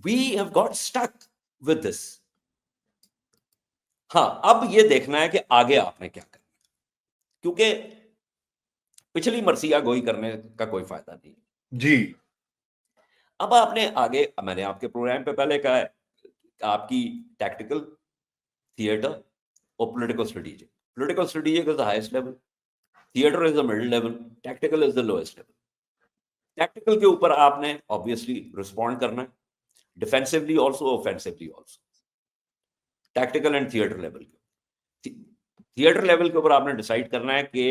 we have got stuck with this. ہاں اب یہ دیکھنا ہے کہ آگے آپ نے کیا کرنا، کیونکہ پچھلی مرثیہ گوئی کرنے کا کوئی فائدہ نہیں جی. اب آپ نے آگے، میں نے آپ کے پروگرام پہ پہلے کہا ہے، آپ کی ٹیکٹیکل، تھیٹر اور political strategic. Political strategic is the highest level, theatre is the middle level, tactical is the lowest level. Tactical کے اوپر آپ نے obviously رسپونڈ کرنا ہے، defensively also, offensively also. Tactical and theatre level کے، theatre level کے اوپر آپ نے ڈیسائیڈ کرنا ہے کہ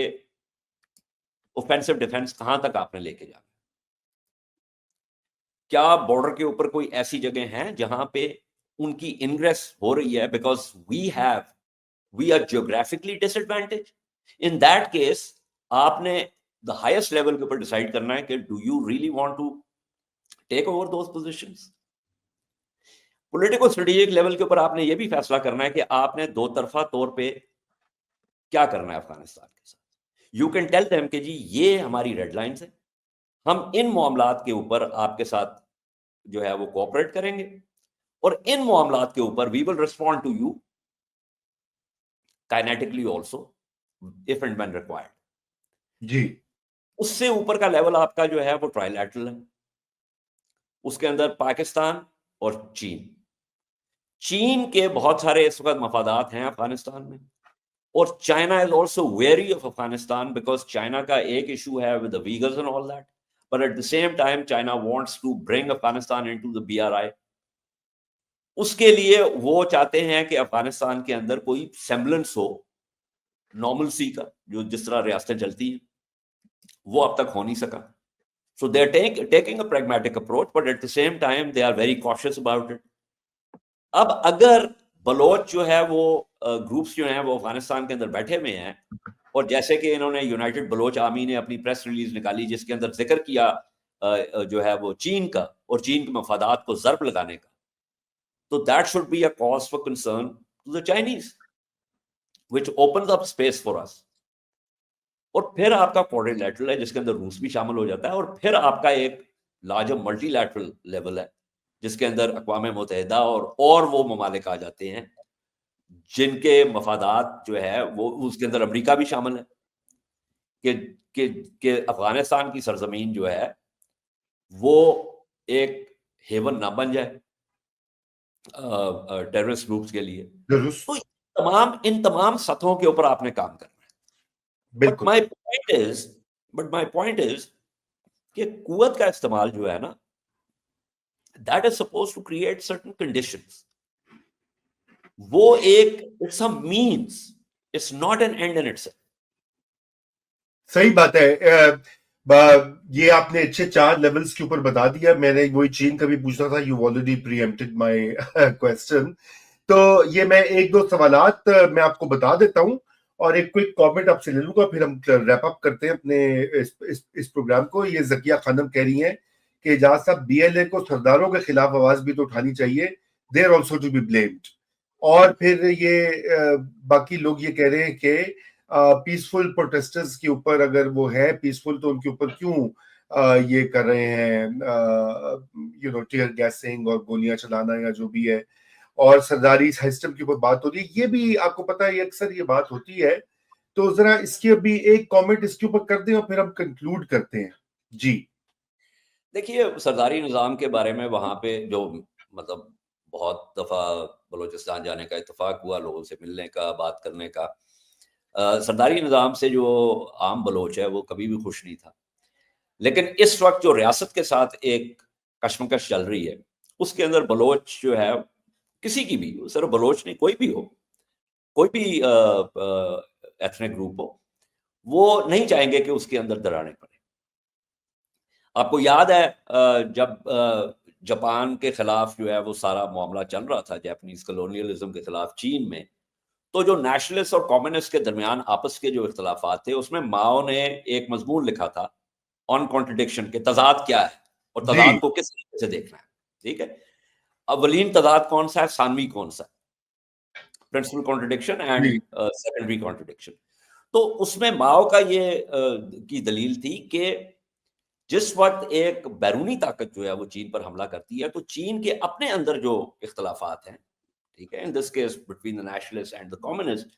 اوفینسو ڈیفینس کہاں تک آپ نے لے کے جانا. کیا بارڈر کے اوپر کوئی ایسی جگہ ہیں جہاں پہ ان کی انگریس ہو رہی ہے because we are geographically disadvantage. In that case آپ نے دا ہائیسٹ لیول کے اوپر ڈیسائیڈ کرنا ہے کہ do you really want to take over those positions. Political strategic level کے اوپر آپ نے یہ بھی فیصلہ کرنا ہے کہ آپ نے دو طرفہ طور پہ کیا کرنا ہے افغانستان کے ساتھ. یو کین ٹیل دیم کہ جی یہ ہماری ریڈ لائنز ہیں، ہم ان معاملات کے اوپر آپ کے ساتھ جو ہے وہ کوآپریٹ کریں گے، اور ان معاملات کے اوپر we will respond to you kinetically also if and when required. جی. اس سے اوپر کا لیول آپ کا جو ہے وہ ٹرائی لیٹرل ہے، اس کے اندر پاکستان اور چین کے بہت سارے اس وقت مفادات ہیں افغانستان میں، اور China is also very of Afghanistan because China کا ایک ایشو ہے with the Uyghurs and all that, but at the same time China wants to bring Afghanistan into the BRI. اس کے لیے وہ چاہتے ہیں کہ افغانستان کے اندر کوئی سیمبلنس ہو نارملسی کا، جو جس طرح ریاستیں چلتی ہیں وہ اب تک ہو نہیں سکا. So they are taking a pragmatic approach, but at the same time they are very cautious about it. اب اگر بلوچ جو ہے وہ گروپس جو ہیں وہ افغانستان کے اندر بیٹھے ہوئے ہیں، اور جیسے کہ انہوں نے یونائٹڈ بلوچ آرمی نے اپنی پریس ریلیز نکالی جس کے اندر ذکر کیا جو ہے وہ چین کا اور چین کے مفادات کو ضرب لگانے کا، تو that should be a cause for concern to the Chinese which opens up space for us. اور پھر آپ کا کوارڈینیٹرل ہے جس کے اندر روس بھی شامل ہو جاتا ہے، اور پھر آپ کا ایک لارجر ملٹی لیٹرل لیول ہے جس کے اندر اقوام متحدہ اور وہ ممالک آ جاتے ہیں جن کے مفادات جو ہے وہ، اس کے اندر امریکہ بھی شامل ہے کہ افغانستان کی سرزمین جو ہے وہ ایک ہیون نہ بن جائے ٹیررسٹ گروپس کے لیے. تو ان تمام سطحوں کے اوپر آپ نے کام کرنا ہے. بالکل. بٹ مائی پوائنٹ از کہ قوت کا استعمال جو ہے نا، that is supposed to create certain conditions. وہ ایک it's a means, it's not an end in itself. صحیح بات ہے. یہ آپ نے اچھے 4 لیولز کے اوپر بتا دیا. میں نے وہی چین کا بھی پوچھنا تھا. You already preempted my question. تو یہ میں 1-2 سوالات میں آپ کو بتا دیتا ہوں اور ایک کوئک کامنٹ آپ سے لے لوں گا، پھر ہم ریپ اپ کرتے ہیں اپنے اس پروگرام کو. یہ ذکیہ خانم کہہ رہی ہیں کہ اعجاز صاحب BLA کو سرداروں کے خلاف آواز بھی تو اٹھانی چاہیے، they are also to be blamed. اور پھر یہ باقی لوگ یہ کہہ رہے ہیں کہ پیسفل پروٹیسٹرز کے اوپر اگر وہ ہے پیسفل تو ان کے اوپر کیوں یہ کر رہے ہیں ٹیئر گیسنگ اور گولیاں چلانا یا جو بھی ہے. اور سرداری سسٹم کے اوپر بات ہو رہی ہے، یہ بھی آپ کو پتہ ہے اکثر یہ بات ہوتی ہے. تو ذرا اس کے ابھی ایک کامنٹ اس کے اوپر کر دیں اور پھر ہم کنکلوڈ کرتے ہیں. جی دیکھیے سرداری نظام کے بارے میں وہاں پہ جو مطلب بہت دفعہ بلوچستان جانے کا اتفاق ہوا، لوگوں سے ملنے کا، بات کرنے کا. سرداری نظام سے جو عام بلوچ ہے وہ کبھی بھی خوش نہیں تھا، لیکن اس وقت جو ریاست کے ساتھ ایک کشمکش چل رہی ہے اس کے اندر بلوچ جو ہے، کسی کی بھی، صرف بلوچ نہیں، کوئی بھی ہو، کوئی بھی ایتھنک گروپ ہو، وہ نہیں چاہیں گے کہ اس کے اندر دراڑیں پڑیں. آپ کو یاد ہے جب جاپان کے خلاف جو ہے وہ سارا معاملہ چل رہا تھا، جاپنیز کلونیلزم کے خلاف چین میں، تو جو نیشنلسٹ اور کمیونسٹ کے درمیان آپس کے جو اختلافات تھے اس میں ماؤ نے ایک مضمون لکھا تھا آن کانٹرڈکشن، کہ تضاد کیا ہے اور تضاد کو کس طریقے سے دیکھنا ہے. ٹھیک ہے، اولین تضاد کون سا ہے، ثانوی کون سا ہے، principal contradiction and secondary contradiction. تو اس میں ماؤ کا یہ کی دلیل تھی کہ جس وقت ایک بیرونی طاقت جو ہے وہ چین پر حملہ کرتی ہے تو چین کے اپنے اندر جو اختلافات ہیں، ٹھیک ہے، in this case between the nationalist and the communist,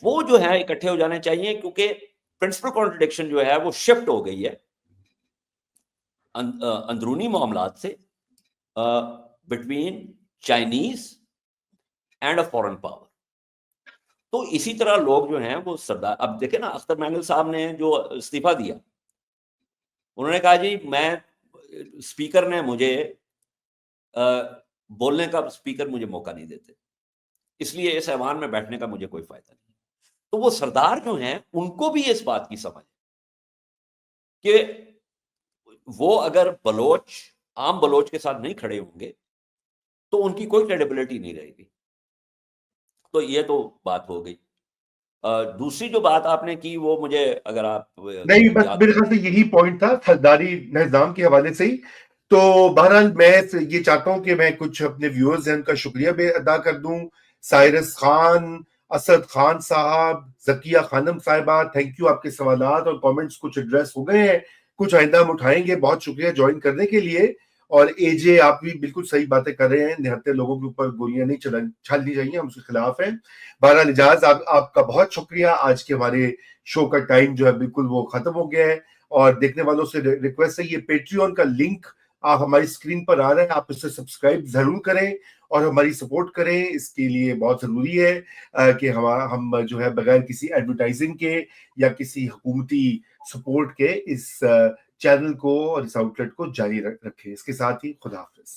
وہ جو ہے اکٹھے ہو جانے چاہیے، کیونکہ پرنسپل کانٹرڈکشن جو ہے وہ شفٹ ہو گئی ہے اندرونی معاملات سے between Chinese and a foreign power. تو اسی طرح لوگ جو ہیں وہ سردار، اب دیکھیں نا اختر مینگل صاحب نے جو استعفیٰ دیا، انہوں نے کہا جی میں اسپیکر نے مجھے بولنے کا، اسپیکر مجھے موقع نہیں دیتے، اس لیے اس ایوان میں بیٹھنے کا مجھے کوئی فائدہ نہیں. تو وہ سردار جو ہیں ان کو بھی اس بات کی سمجھ کہ وہ اگر بلوچ، عام بلوچ کے ساتھ نہیں کھڑے ہوں گے تو ان کی کوئی کریڈیبلٹی نہیں رہے گی. تو یہ تو بات ہو گئی. دوسری جو بات آپ نے کی وہ مجھے اگر آپ نہیں، بس میرے خیال سے یہی پوائنٹ تھا سرداری نظام کے حوالے سے ہی. تو بہرحال میں یہ چاہتا ہوں کہ میں کچھ اپنے ویورز ہیں ان کا شکریہ بھی ادا کر دوں. سائرس خان، اسد خان صاحب، زکیہ خانم صاحبہ، تھینک یو، آپ کے سوالات اور کامنٹس کچھ ایڈریس ہو گئے ہیں، کچھ آئندہ ہم اٹھائیں گے. بہت شکریہ جوائن کرنے کے لیے. اور اے جے آپ بھی بالکل صحیح باتیں کر رہے ہیں، نہتے لوگوں کے اوپر گولیاں نہیں چھلنی چاہیے، ہم اس کے خلاف ہیں. بہرحال اجاز آپ کا بہت شکریہ. آج کے ہمارے شو کا ٹائم جو ہے بالکل وہ ختم ہو گیا ہے. اور دیکھنے والوں سے ریکویسٹ ہے، یہ پیٹریون کا لنک آپ ہماری اسکرین پر آ رہا ہے، آپ اس سے سبسکرائب ضرور کریں اور ہماری سپورٹ کریں. اس کے لیے بہت ضروری ہے کہ ہم جو ہے بغیر کسی ایڈورٹائزنگ کے یا کسی حکومتی سپورٹ کے اس چینل کو اور اس آؤٹ لیٹ کو جاری رکھیں. اس کے ساتھ ہی خدا حافظ.